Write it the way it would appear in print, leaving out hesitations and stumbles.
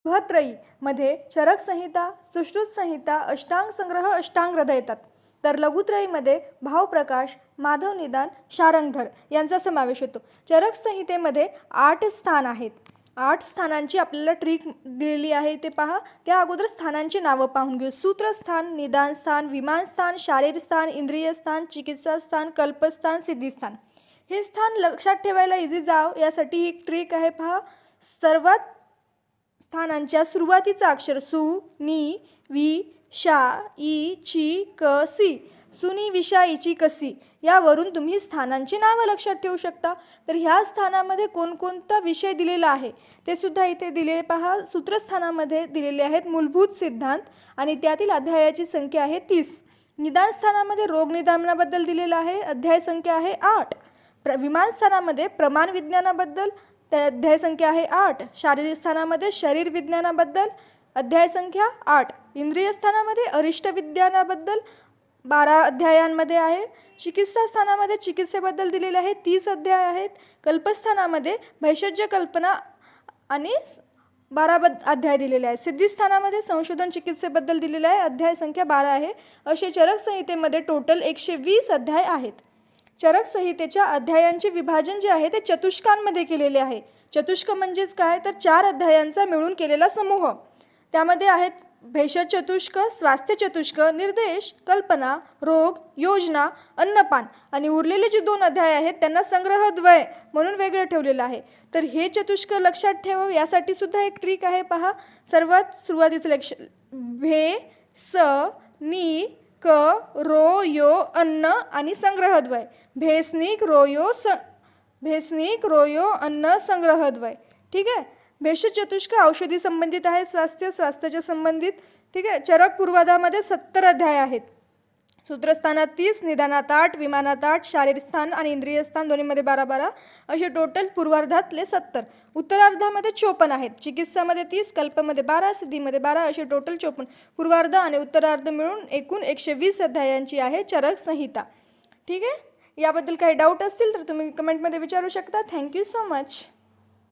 बृहत्रयीमध्ये चरक संहिता, सुश्रुत संहिता, अष्टांग संग्रह, अष्टांग हृदय येतात. तर लघुत्रयीमध्ये भावप्रकाश, माधव निदान, शारंगधर यांचा समावेश होतो. चरक संहितेमध्ये 8 स्थान आहेत. 8 स्थानांची आपल्याला ट्रिक दिलेली आहे, ते पहा. त्या अगोदर स्थानांची नावं पाहून घेऊ. सूत्रस्थान, निदानस्थान, विमानस्थान, शारीरस्थान, इंद्रियस्थान, चिकित्सास्थान, कल्पस्थान, सिद्धिस्थान. हे स्थान लक्षात ठेवायला इझी जाव यासाठी ही ट्रिक आहे, पहा. सर्वात स्थानांच्या सुरुवातीचा अक्षर सु, नी, वी, शा, ई, ची, क, सी. सुनी, विशा, इची, कसी यावरून तुम्ही स्थानांची नावं लक्षात ठेवू शकता. तर ह्या स्थानामध्ये कोणकोणता विषय दिलेला आहे ते सुद्धा इथे दिलेले पहा. सूत्रस्थानामध्ये दिलेले आहेत मूलभूत सिद्धांत आणि त्यातील अध्यायाची संख्या आहे 30. निदान स्थानामध्ये रोग निदानाबद्दल दिलेला आहे, अध्याय संख्या आहे 8. विमान स्थानामध्ये प्रमाण विज्ञानाबद्दल अध्याय संख्या आहे 8. शारीरिक स्थानामध्ये शरीर विज्ञानाबद्दल अध्याय संख्या 8. इंद्रिय स्थानामध्ये अरिष्ट विज्ञानाबद्दल 12 अध्यायांमध्ये आहे. चिकित्सा स्थानामध्ये चिकित्सेबद्दल दिलेले आहे 30 अध्याय आहेत. कल्पस्थानामध्ये भैषज्य कल्पना आणि 12 अध्याय दिलेले आहेत. सिद्धिस्थानामध्ये संशोधन चिकित्सेबद्दल दिलेले आहे, अध्याय संख्या 12 आहे. असे चरक संहितेमध्ये टोटल 120 अध्याय आहेत. चरक संहितेच्या अध्यायांचे विभाजन जे आहे ते चतुष्कांमध्ये केलेले आहे. चतुष्क म्हणजेच काय, तर 4 अध्यायांचा मिळून केलेला समूह. त्यामध्ये आहेत भेषज चतुष्क, स्वास्थ्य चतुष्क, निर्देश, कल्पना, रोग, योजना, अन्नपान आणि उरलेले जे 2 अध्याय आहेत त्यांना संग्रहद्वय म्हणून वेगळं ठेवलेलं आहे. तर हे चतुष्क लक्षात ठेवा यासाठी सुद्धा एक ट्रिक आहे, पहा. सर्वात सुरुवातीचं लक्ष भे, स, नी, क, रो, यो, अन्न आणि संग्रहद्वय. भेसनिक, रोयो, अन्न, संग्रहद्वय. ठीक आहे. भेषज चतुष्क औषधी संबंधित आहे, स्वास्थ्याच्या संबंधित. ठीक आहे. चरक पूर्वार्धामध्ये 70 अध्याय आहेत. सूत्रस्थानात 30, निदानात 8, विमानात 8, शारीरस्थान आणि इंद्रियस्थान दोन्हीमध्ये 12-12 असे टोटल पूर्वार्धातले 70. उत्तरार्धामध्ये 54 आहेत. चिकित्सामध्ये 30, कल्पमध्ये 12, सिद्धीमध्ये 12 असे टोटल 54. पूर्वार्ध आणि उत्तरार्ध मिळून एकूण 120 अध्यायांची आहे चरक संहिता. ठीक आहे. याबद्दल काही डाऊट असतील तर तुम्ही कमेंटमध्ये विचारू शकता. Thank you so much.